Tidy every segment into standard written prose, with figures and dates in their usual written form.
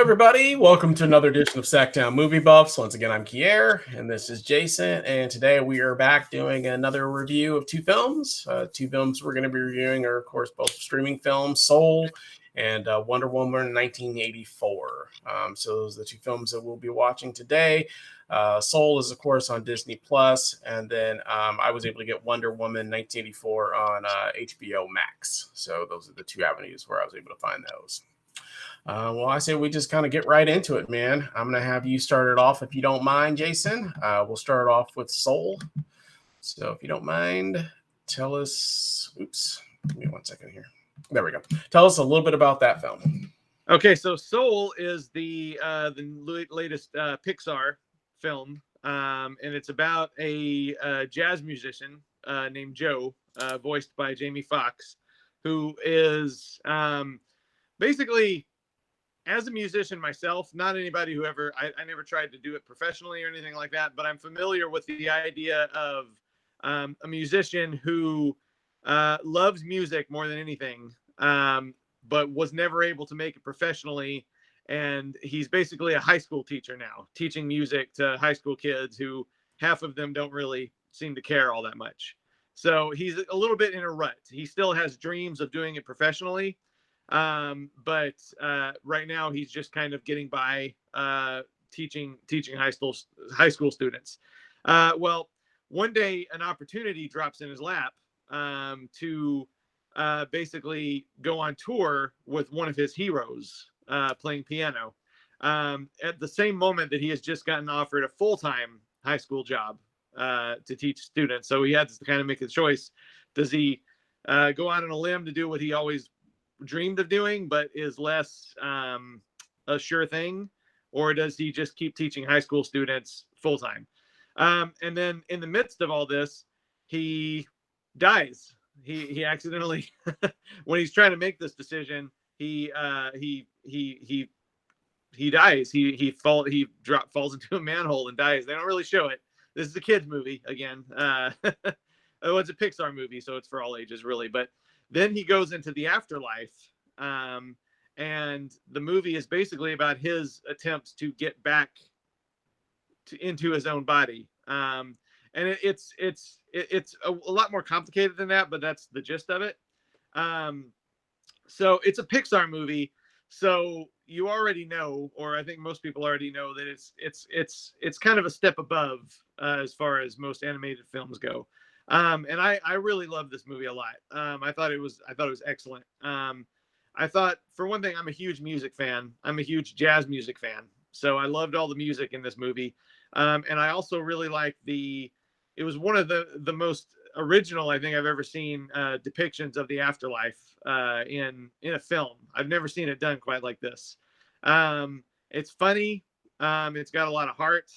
everybody. Welcome to another edition of SacTown Movie Buffs. Once again, I'm Kierre, and this is Jason. And today we are back doing another review of two films. Two films we're going to be reviewing are, of course, both streaming films, Soul and Wonder Woman 1984. So those are the two films that we'll be watching today. Soul is, of course, on Disney Plus, and then I was able to get Wonder Woman 1984 on HBO Max. So those are the two avenues where I was able to find those. Well, I say we just kind of get right into it, man. I'm going to have you start it off if you don't mind, Jason. We'll start off with Soul. So if you don't mind, tell us. Oops. Give me 1 second here. There we go. Tell us a little bit about that film. Okay, so Soul is the latest Pixar film, and it's about a jazz musician named Joe, voiced by Jamie Foxx, who is basically, as a musician myself, not anybody who ever, I never tried to do it professionally or anything like that, but I'm familiar with the idea of a musician who loves music more than anything, but was never able to make it professionally. And he's basically a high school teacher now, teaching music to high school kids who half of them don't really seem to care all that much. So he's a little bit in a rut. He still has dreams of doing it professionally. But right now he's just kind of getting by teaching high school students. Well, one day an opportunity drops in his lap to basically go on tour with one of his heroes playing piano at the same moment that he has just gotten offered a full-time high school job to teach students. So he had to kind of make a choice. Does he go out on a limb to do what he always dreamed of doing but is less a sure thing, or does he just keep teaching high school students full-time? And then in the midst of all this, he dies. He accidentally when he's trying to make this decision, he dies. He falls into a manhole and dies. They don't really show it. This is a kids movie again. It's a Pixar movie, so it's for all ages really. But then he goes into the afterlife, and the movie is basically about his attempts to get back into his own body. And it's a lot more complicated than that, but that's the gist of it. So it's a Pixar movie, so you already know, or I think most people already know, that it's kind of a step above as far as most animated films go. And I really love this movie a lot. I thought it was excellent. I thought, for one thing, I'm a huge music fan. I'm a huge jazz music fan. So I loved all the music in this movie. And I also really liked it was one of the most original, I think I've ever seen, depictions of the afterlife in a film. I've never seen it done quite like this. It's funny. It's got a lot of heart.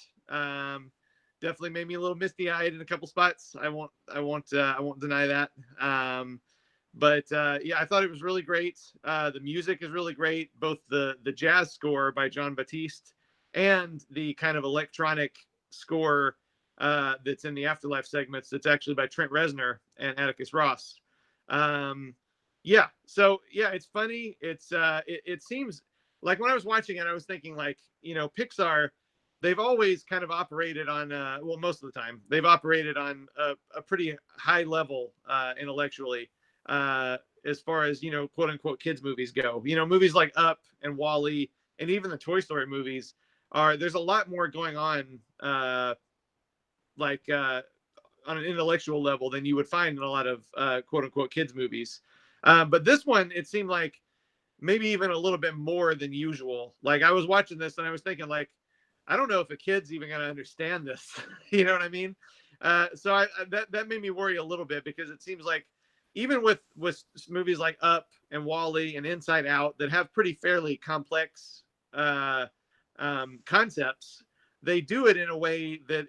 Definitely made me a little misty-eyed in a couple spots. I won't deny that. But yeah, I thought it was really great. The music is really great. Both the jazz score by John Batiste and the kind of electronic score that's in the afterlife segments. That's actually by Trent Reznor and Atticus Ross. Yeah. So yeah, it's funny. It seems like, when I was watching it, I was thinking, like, Pixar, they've always kind of operated on, well, most of the time, they've operated on a pretty high level intellectually, as far as, quote unquote kids movies go. Movies like Up and Wall-E and even the Toy Story movies there's a lot more going on, on an intellectual level than you would find in a lot of quote unquote kids movies. But this one, it seemed like maybe even a little bit more than usual. Like, I was watching this and I was thinking, like, I don't know if a kid's even going to understand this. You know what I mean? So that made me worry a little bit, because it seems like even with movies like Up and Wall-E and Inside Out that have pretty fairly complex concepts, they do it in a way that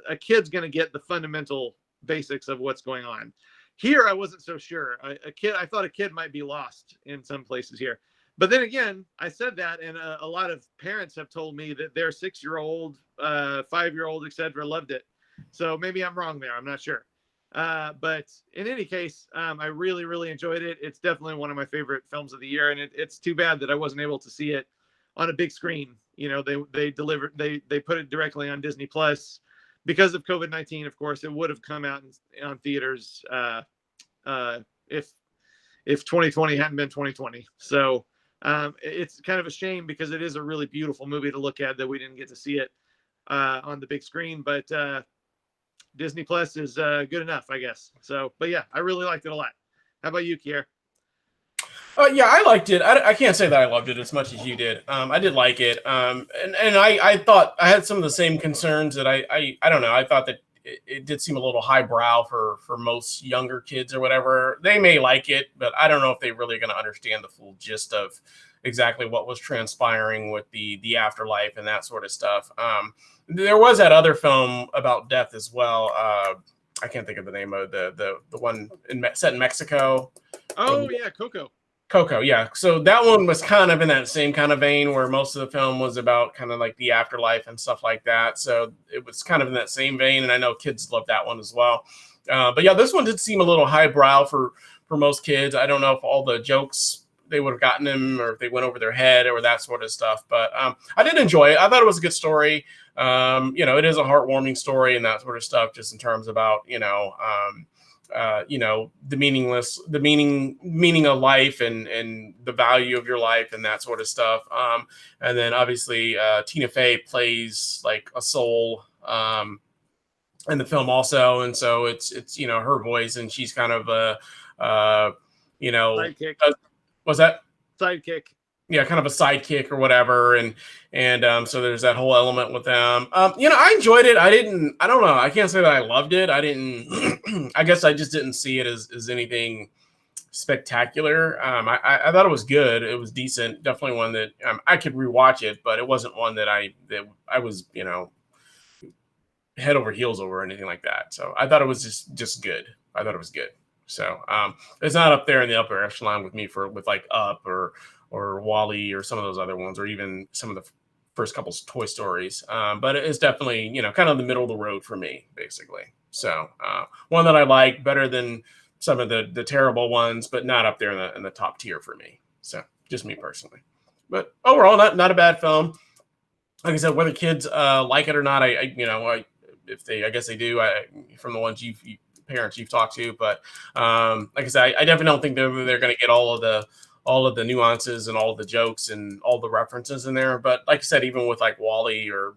a kid's going to get the fundamental basics of what's going on. Here, I wasn't so sure. I thought a kid might be lost in some places here. But then again, I said that, and a lot of parents have told me that their 6-year-old, 5-year-old, etc., loved it. So maybe I'm wrong there. I'm not sure. But in any case, I really, really enjoyed it. It's definitely one of my favorite films of the year, and it's too bad that I wasn't able to see it on a big screen. You know, they put it directly on Disney Plus because of COVID-19. Of course, it would have come out on theaters if 2020 hadn't been 2020. So it's kind of a shame because it is a really beautiful movie to look at that we didn't get to see it on the big screen, but Disney Plus is good enough, I guess. So, but yeah, I really liked it a lot. How about you, Kierre? Yeah, I liked it. I can't say that I loved it as much as you did. I did like it. And I thought I had some of the same concerns that I don't know. I thought that it did seem a little highbrow for most younger kids or whatever. They may like it, but I don't know if they really going to understand the full gist of exactly what was transpiring with the afterlife and that sort of stuff. There was that other film about death as well. I can't think of the name of the one set in Mexico. Oh yeah, Coco, yeah. So that one was kind of in that same kind of vein where most of the film was about kind of like the afterlife and stuff like that. So it was kind of in that same vein, and I know kids love that one as well. But yeah, this one did seem a little highbrow for most kids. I don't know if all the jokes they would have gotten them or if they went over their head or that sort of stuff. But I did enjoy it. I thought it was a good story. It is a heartwarming story and that sort of stuff, just in terms about, the meaning of life and the value of your life and that sort of stuff. And then obviously Tina Fey plays like a soul in the film also. And so it's her voice, and she's kind of sidekick. Was that sidekick? Yeah, kind of a sidekick or whatever, and so there's that whole element with them. I enjoyed it. I don't know. I can't say that I loved it. I didn't. I guess I just didn't see it as anything spectacular. I thought it was good. It was decent. Definitely one that I could rewatch it, but it wasn't one that I was head over heels over or anything like that. So I thought it was just good. I thought it was good. So it's not up there in the upper echelon with me with like Up or Wall-E or some of those other ones, or even some of the first couple Toy Stories. But it's definitely, kind of the middle of the road for me, basically. So one that I like better than some of the terrible ones, but not up there in the top tier for me. So just me personally. But overall, not a bad film. Like I said, whether kids like it or not, I guess they do. From the ones parents you've talked to, but like I said, I definitely don't think they're going to get all of the nuances and all of the jokes and all the references in there. But like I said, even with like Wall-E or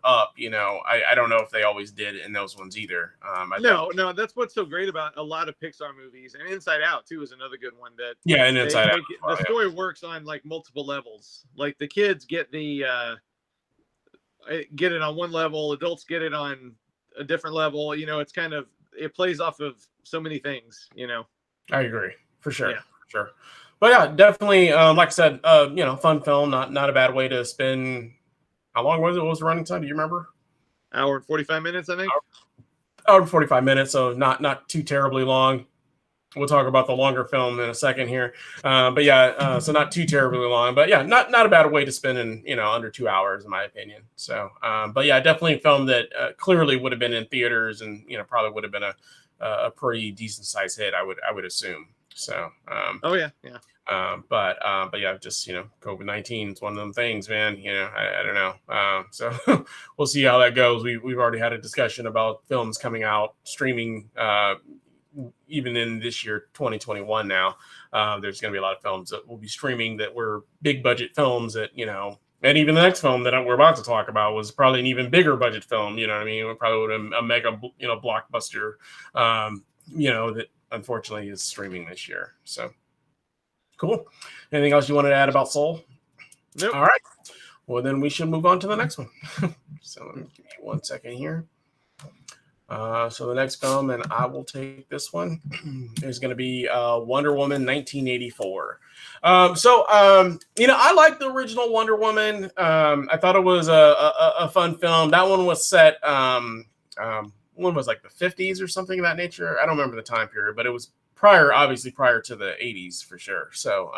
Up, I don't know if they always did in those ones either. No, that's what's so great about a lot of Pixar movies, and Inside Out too is another good one. And Inside Out, the story works on like multiple levels. Like the kids get it on one level, adults get it on a different level. It's kind of, it plays off of so many things. I agree for sure. Yeah. For sure. But yeah, definitely. Like I said, fun film. Not a bad way to spend. How long was it? What was the running time? Do you remember? Hour and 45 minutes, I think. Hour and 45 minutes. So not too terribly long. We'll talk about the longer film in a second here. But yeah, so not too terribly long. But yeah, not a bad way to spend in under 2 hours, in my opinion. So, but yeah, definitely a film that clearly would have been in theaters and probably would have been a pretty decent sized hit. I would assume. So. Oh yeah. But yeah, just COVID-19 is one of them things, man. I don't know. So we'll see how that goes. We've already had a discussion about films coming out streaming. Even in this year, 2021 now, there's going to be a lot of films that will be streaming that were big budget films that, and even the next film that we're about to talk about was probably an even bigger budget film. You know what I mean? It probably would have a mega, blockbuster, that unfortunately is streaming this year. So cool. Anything else you wanted to add about Soul? Nope. All right. Well, then we should move on to the next one. So let me give you 1 second here. So the next film, and I will take this one, is going to be Wonder Woman 1984. I like the original Wonder Woman. I thought it was a fun film. That one was set, one was like the 50s or something of that nature. I don't remember the time period, but it was obviously prior to the 80s for sure. So,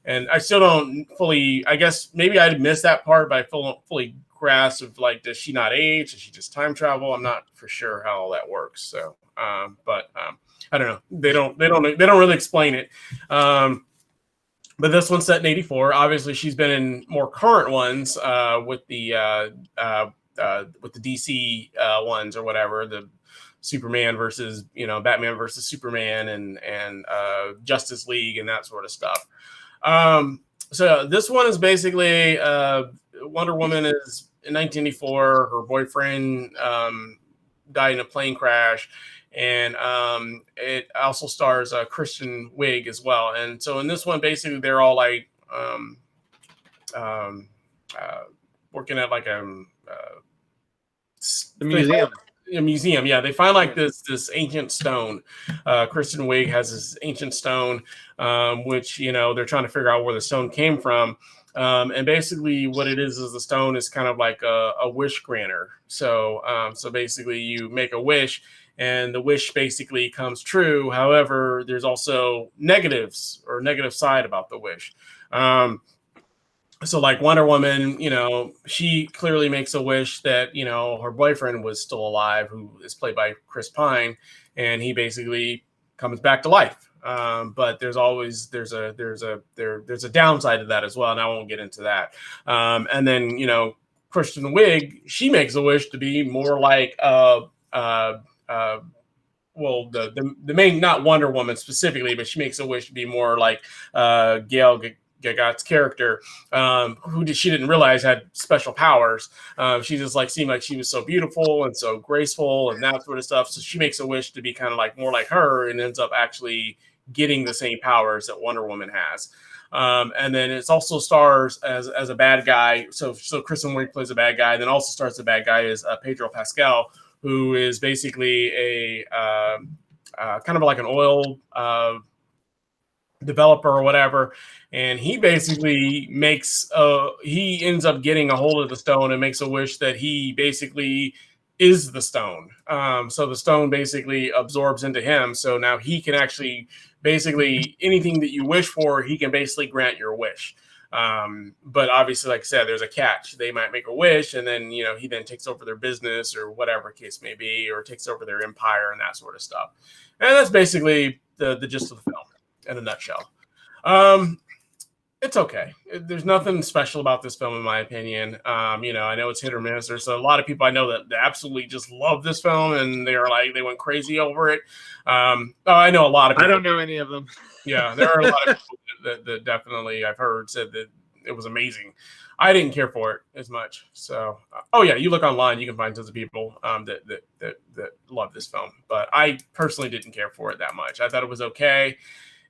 and I still don't fully, I guess maybe I missed that part, but I fully grasp of like, does she not age? Does she just time travel? I'm not for sure how all that works. So, but I don't know. They don't really explain it. But this one's set in '84. Obviously, she's been in more current ones with the DC ones or whatever, the Superman versus Batman versus Superman and Justice League and that sort of stuff. So this one is basically Wonder Woman is in 1984. Her boyfriend died in a plane crash, and it also stars Kristen Wiig as well. And so in this one, basically, they're all like um, uh, working at like The museum. A museum. Yeah, they find like this ancient stone. Kristen Wiig has this ancient stone, which they're trying to figure out where the stone came from. And basically, what it is the stone is kind of like a wish granter. So basically, you make a wish, and the wish basically comes true. However, there's also negatives or negative side about the wish. So like Wonder Woman, she clearly makes a wish that, her boyfriend was still alive, who is played by Chris Pine, and he basically comes back to life. But there's a downside to that as well, and I won't get into that. And then Kristen Wiig, she makes a wish to be more like well, the main, not Wonder Woman specifically, but she makes a wish to be more like Gail Gadot's character, she didn't realize had special powers. She just seemed like she was so beautiful and so graceful and that sort of stuff. So she makes a wish to be kind of like more like her, and ends up actually getting the same powers that Wonder Woman has. And then it also stars as a bad guy. So Kristen Wiig plays a bad guy. Then also stars the bad guy is Pedro Pascal, who is basically a kind of like an oil developer or whatever, and he basically he ends up getting a hold of the stone and makes a wish that he basically is the stone. So the stone basically absorbs into him, so now he can actually basically anything that you wish for, he can basically grant your wish. But obviously, like I said, there's a catch. They might make a wish, and then he then takes over their business or whatever case may be, or takes over their empire and that sort of stuff. And that's basically the gist of the film in a nutshell. It's okay. There's nothing special about this film, in my opinion. I know it's hit or miss. There's a lot of people I know that absolutely just love this film, and they went crazy over it. I know a lot of people. I don't know any of them. Yeah, there are a lot of people that definitely I've heard said that it was amazing. I didn't care for it as much. So, you look online, you can find tons of people that love this film, but I personally didn't care for it that much. I thought it was okay.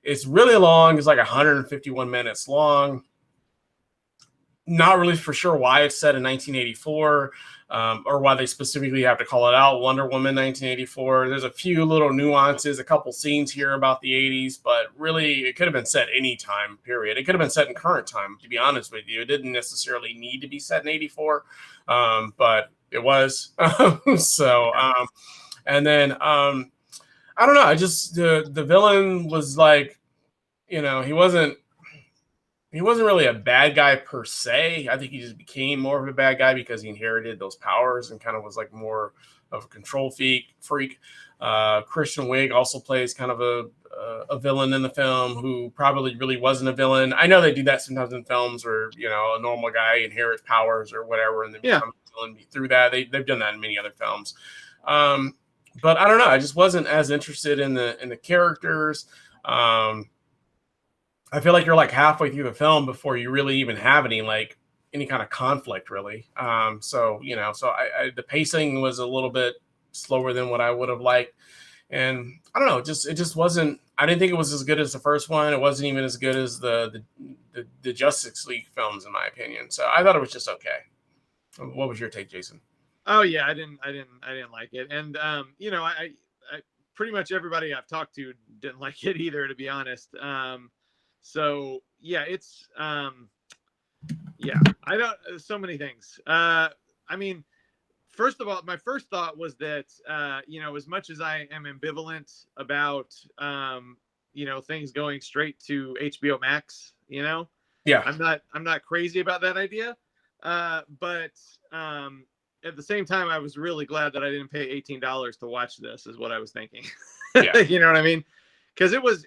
It's really long. It's like 151 minutes long. Not really for sure why it's set in 1984, or why they specifically have to call it out Wonder Woman 1984. There's a few little nuances, a couple scenes here about the 80s, but really it could have been set any time period. It could have been set in current time, to be honest with you. It didn't necessarily need to be set in 84, but it was. And then I don't know. I just the villain was like, he wasn't really a bad guy per se. I think he just became more of a bad guy because he inherited those powers and kind of was like more of a control freak. Kristen Wiig also plays kind of a villain in the film who probably really wasn't a villain. I know they do that sometimes in films where a normal guy inherits powers or whatever and then becomes a villain through that. They've done that in many other films. But I don't know. I just wasn't as interested in the characters. I feel like you're like halfway through the film before you really even have any kind of conflict, really. So the pacing was a little bit slower than what I would have liked, and I don't know. It just wasn't. I didn't think it was as good as the first one. It wasn't even as good as the Justice League films, in my opinion. So I thought it was just okay. What was your take, Jason? Oh yeah, I didn't like it, and I pretty much everybody I've talked to didn't like it either, to be honest. So yeah, it's I don't so many things. I mean, first of all, my first thought was that as much as I am ambivalent about things going straight to HBO Max, yeah, I'm not crazy about that idea. But at the same time, I was really glad that I didn't pay $18 to watch this, is what I was thinking. Yeah. You know what I mean? Because it was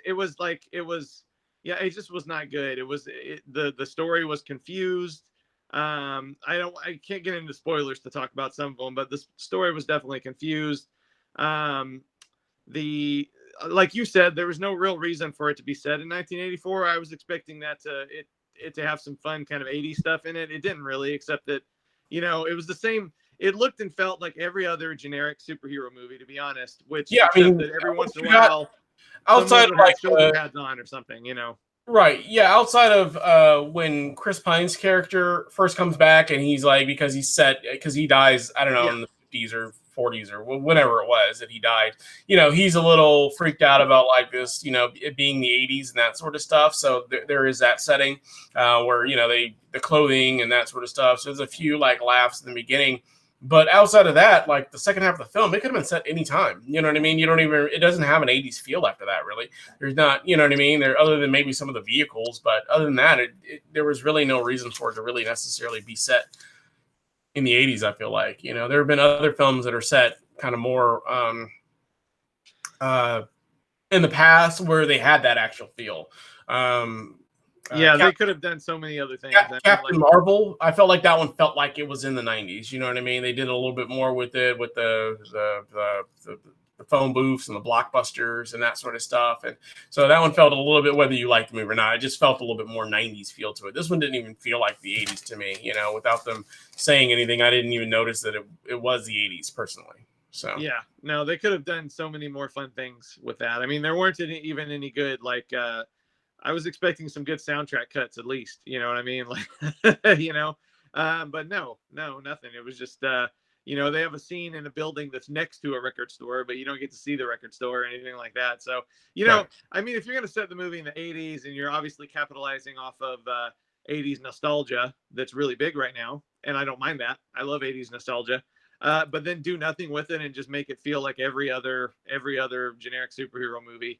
Yeah, it just was not good. The story was confused. I can't get into spoilers to talk about some of them, but the story was definitely confused. Um, the Like you said, there was no real reason for it to be set in 1984. I was expecting it to have some fun kind of 80s stuff in it. It didn't really, except that, it was the same. It looked and felt like every other generic superhero movie, to be honest, which, Yeah, I except mean, that every once in a you got while outside someone of would like have shoulder pads on or something. right, yeah, outside of when Chris Pine's character first comes back and he's like because he's set because he dies, I don't know, Yeah. in the 50s or 40s or whenever it was that he died. He's a little freaked out about like this, it being the 80s and that sort of stuff. So there is that setting where the clothing and that sort of stuff. So there's a few like laughs in the beginning. But outside of that, like the second half of the film, it could have been set anytime. You know what I mean? It doesn't have an 80s feel after that, really. There's not, you know what I mean? There, other than maybe some of the vehicles, but other than that, there was really no reason for it to really necessarily be set in the 80s. I feel like, there have been other films that are set kind of more uh, in the past where they had that actual feel. Um, Yeah, they could have done so many other things. I mean, Captain Marvel, I felt like that one felt like it was in the 90s. You know what I mean? They did a little bit more with it, with the phone booths and the blockbusters and that sort of stuff. And so that one felt a little bit, whether you liked the movie or not, it just felt a little bit more 90s feel to it. This one didn't even feel like the 80s to me, without them saying anything. I didn't even notice that it was the 80s personally. So yeah, no, they could have done so many more fun things with that. I mean, there weren't even any good, like, I was expecting some good soundtrack cuts at least, you know what I mean? Like, but no, nothing. It was just, they have a scene in a building that's next to a record store, but you don't get to see the record store or anything like that. So, right. I mean, if you're going to set the movie in the 80s and you're obviously capitalizing off of 80s nostalgia that's really big right now, and I don't mind that. I love 80s nostalgia. But then do nothing with it and just make it feel like every other generic superhero movie.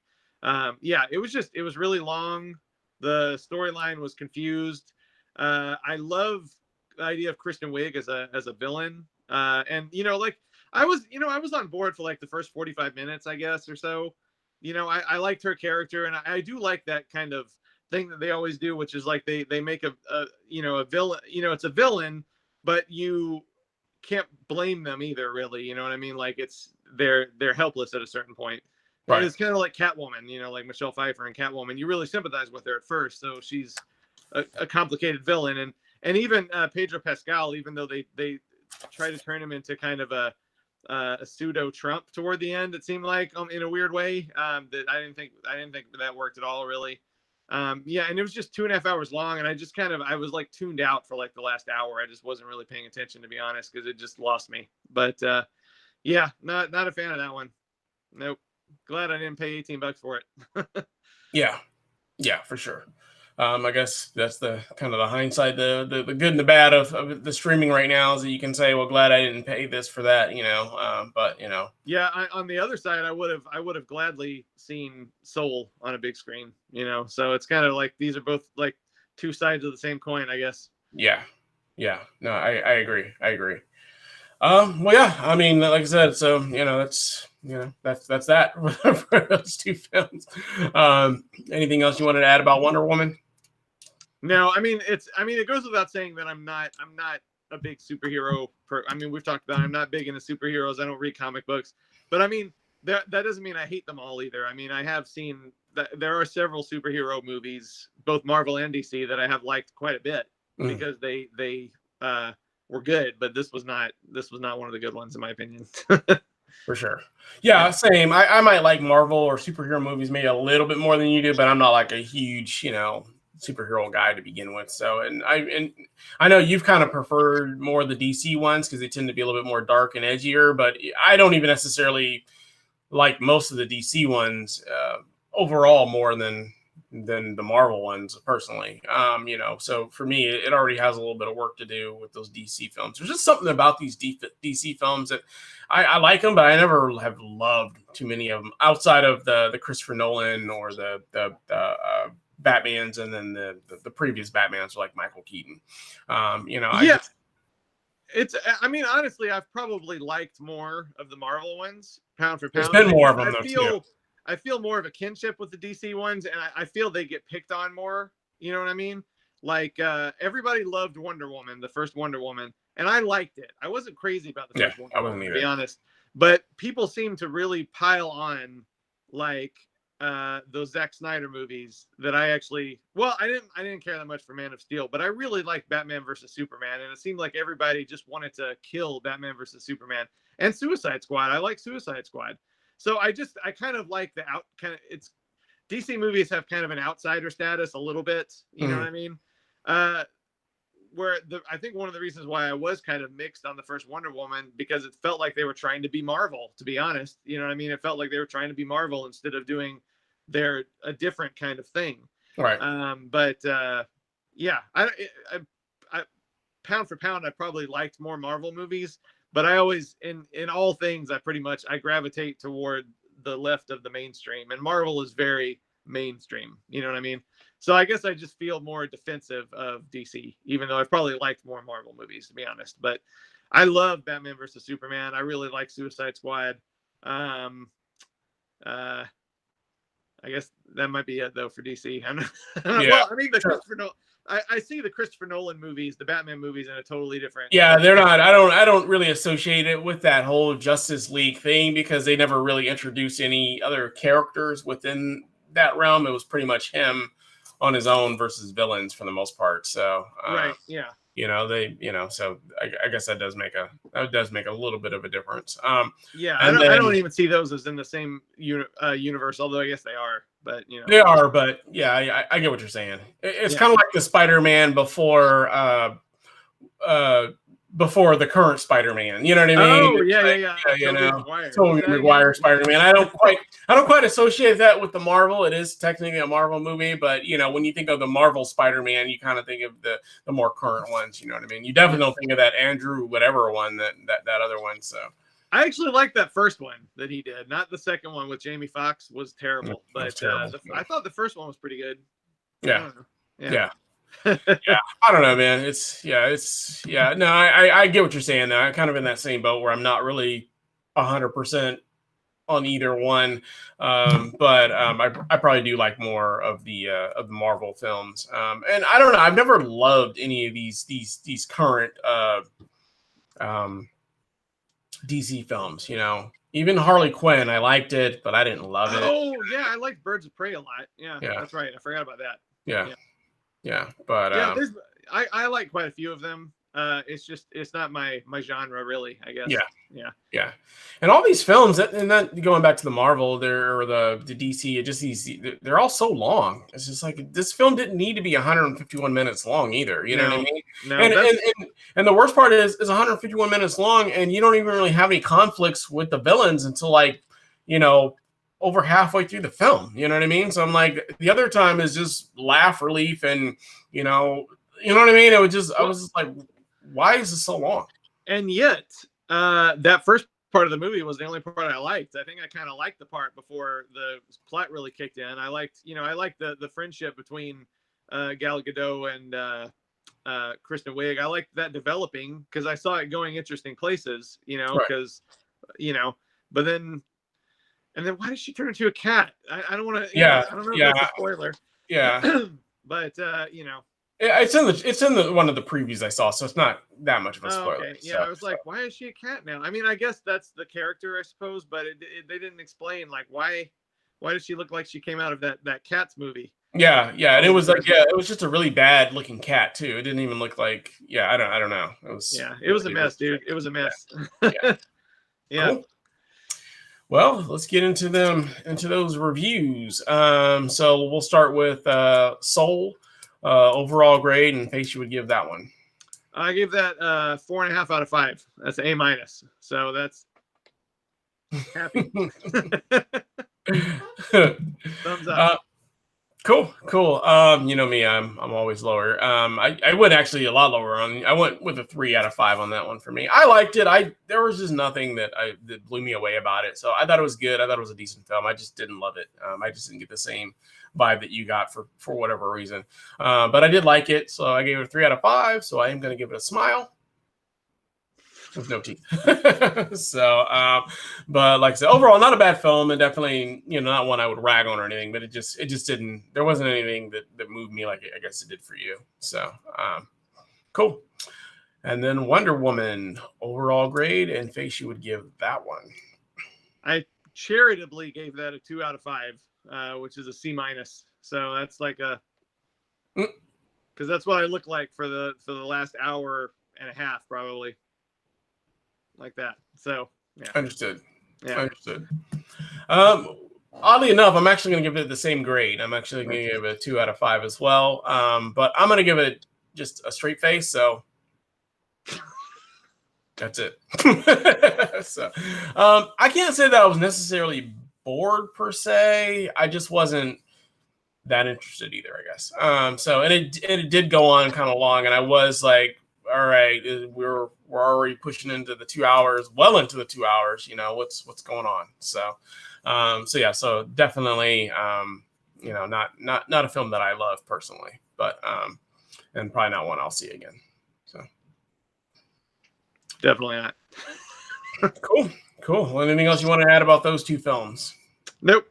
Yeah, it was really long. The storyline was confused. I love the idea of Kristen Wiig as a villain. And like I was on board for like the first 45 minutes, I guess, or so. I liked her character, and I do like that kind of thing that they always do, which is like they make a villain. It's a villain, but you can't blame them either, really. You know what I mean? Like they're helpless at a certain point. And Right. it's kind of like Catwoman, like Michelle Pfeiffer and Catwoman. You really sympathize with her at first, so she's a complicated villain. And even Pedro Pascal, even though they try to turn him into kind of a pseudo Trump toward the end, it seemed like in a weird way. That I didn't think that worked at all, really. Yeah, and it was just 2.5 hours long, and I was like tuned out for like the last hour. I just wasn't really paying attention, to be honest, because it just lost me. But yeah, not a fan of that one. Nope. Glad I didn't pay $18 for it. Yeah, for sure. I guess that's the kind of the hindsight, the good and the bad of the streaming right now is that you can say, well, glad I didn't pay this for that, but Yeah, on the other side, I would have gladly seen Soul on a big screen. So it's kind of like these are both like two sides of the same coin, I guess. yeah, no, I agree. Well, yeah, I mean, like I said, so that's that for those two films. Anything else you wanted to add about Wonder Woman? No, I mean it goes without saying that I'm not a big superhero. I mean, we've talked about I'm not big into superheroes. I don't read comic books, but I mean that doesn't mean I hate them all either. I mean, I have seen that there are several superhero movies, both Marvel and DC, that I have liked quite a bit because they were good, but this was not one of the good ones in my opinion. For sure. Yeah, same. I might like Marvel or superhero movies maybe a little bit more than you do, but I'm not like a huge, superhero guy to begin with. So, and I know you've kind of preferred more the DC ones because they tend to be a little bit more dark and edgier, but I don't even necessarily like most of the DC ones overall more than the Marvel ones personally. So for me, it already has a little bit of work to do with those DC films. There's just something about these DC films that I like them, but I never have loved too many of them outside of the Christopher Nolan or the Batmans, and then the previous Batmans like Michael Keaton. Yeah. I mean, honestly, I've probably liked more of the Marvel ones, pound for There's pound. been I more just, of them I though too. feel, I feel more of a kinship with the DC ones, and I feel they get picked on more. You know what I mean? Like everybody loved Wonder Woman, the first Wonder Woman, and I liked it. I wasn't crazy about the first Wonder Woman, to be honest. But people seem to really pile on like those Zack Snyder movies that I actually, well, I didn't care that much for Man of Steel, but I really liked Batman versus Superman, and it seemed like everybody just wanted to kill Batman versus Superman and Suicide Squad. I like Suicide Squad. So I kind of like it's DC movies have kind of an outsider status a little bit, you know what I mean? I think one of the reasons why I was kind of mixed on the first Wonder Woman, because it felt like they were trying to be Marvel, to be honest. You know what I mean? It felt like they were trying to be Marvel instead of doing a different kind of thing. Right. Yeah, I pound for pound, I probably liked more Marvel movies, but I always, in all things, I gravitate toward the left of the mainstream, and Marvel is very mainstream. You know what I mean? So I guess I just feel more defensive of DC, even though I've probably liked more Marvel movies, to be honest. But I love Batman versus Superman. I really like Suicide Squad. I guess that might be it though for DC. Well, I mean, I see the Christopher Nolan movies, the Batman movies, in a totally different. Yeah, they're not. I don't really associate it with that whole Justice League thing, because they never really introduced any other characters within that realm. It was pretty much him on his own versus villains for the most part. So right, yeah. So I guess that does make a little bit of a difference. Yeah, I don't even see those as in the same universe, although I guess they are. But they are. But yeah, I get what you're saying. It's kind of like the Spider-Man before the current Spider-Man. You know what I mean? Oh, yeah. Tobey Maguire Spider-Man. I don't quite associate that with the Marvel. It is technically a Marvel movie, but when you think of the Marvel Spider-Man, you kind of think of the more current ones. You know what I mean? You definitely don't think of that Andrew whatever one, that other one. So I actually like that first one that he did. Not the second one with Jamie Foxx was terrible, but I thought the first one was pretty good. Yeah. Yeah, I don't know, man. No, I get what you're saying though. I'm kind of in that same boat where I'm not really 100% on either one. I probably do like more of the Marvel films. And I don't know, I've never loved any of these current DC films, Even Harley Quinn, I liked it, but I didn't love it. Oh, yeah, I liked Birds of Prey a lot. Yeah, that's right. I forgot about that. Yeah, but I like quite a few of them. It's not my genre really, I guess. Yeah. And all these films, and then going back to the Marvel, or the DC, they're all so long. It's just like, this film didn't need to be 151 minutes long either. You know what I mean? No, and the worst part is 151 minutes long, and you don't even really have any conflicts with the villains until over halfway through the film. You know what I mean? So I'm like, the other time is just laugh relief, and you know what I mean? I was just like, why is this so long? And yet, that first part of the movie was the only part I liked. I think I kind of liked the part before the plot really kicked in. I liked the friendship between Gal Gadot and Kristen Wiig. I liked that developing because I saw it going interesting places. Because but then. And then why did she turn into a cat? I don't want to. I don't know if that's a spoiler. Yeah. But it's in the one of the previews I saw, so it's not that much of a spoiler. Okay. Yeah, I was like, why is she a cat now? I mean, I guess that's the character, I suppose, but they didn't explain like why does she look like she came out of that Cats movie? Yeah, and it was like, it was just a really bad looking cat too. It didn't even look like, I don't know. It was it was a mess, dude. It was a mess. Yeah. Cool. Well, let's get into those reviews. So we'll start with Soul, overall grade, and Pace, you would give that one. I give that 4.5 out of 5. That's A-. So that's happy. Thumbs up. Cool. You know me, I'm always lower. I went actually a lot lower on. I went with a 3 out of 5 on that one for me. I liked it. There was just nothing that blew me away about it. So I thought it was good. I thought it was a decent film. I just didn't love it. I just didn't get the same vibe that you got for whatever reason. But I did like it, so I gave it a 3 out of 5. So I am going to give it a smile. with no teeth. So, but like I said, overall, not a bad film, and definitely, not one I would rag on or anything. But it just didn't. There wasn't anything that moved me like I guess it did for you. So, cool. And then Wonder Woman, overall grade and face you would give that one. I charitably gave that a 2 out of 5, which is a C-. So that's like a, because that's what I look like for the last hour and a half, probably, like that. So yeah, Understood. Yeah, Understood. Oddly enough, I'm actually going to give it the same grade. I'm actually going to give it a 2 out of 5 as well. But I'm going to give it just a straight face. So that's it. So I can't say that I was necessarily bored per se. I just wasn't that interested either, I guess. So and it did go on kind of long, and I was like, all right, we're already pushing into the 2 hours, well into the 2 hours. What's going on? So yeah, so definitely not a film that I love personally, but and probably not one I'll see again. So definitely not. Cool. Well, anything else you want to add about those two films? Nope.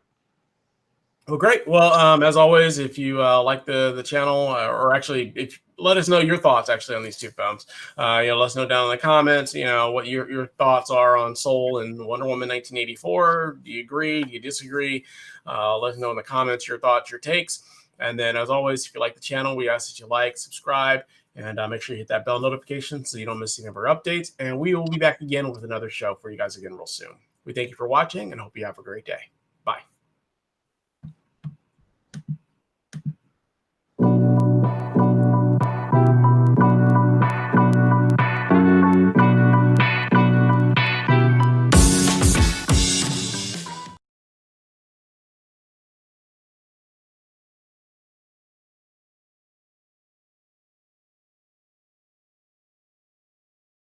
Well, great. Well, as always, if you like the channel, or actually, let us know your thoughts actually on these two films. Let us know down in the comments. What your thoughts are on Soul and Wonder Woman 1984. Do you agree? Do you disagree? Let us know in the comments your thoughts, your takes. And then, as always, if you like the channel, we ask that you like, subscribe, and make sure you hit that bell notification so you don't miss any of our updates. And we will be back again with another show for you guys again real soon. We thank you for watching and hope you have a great day.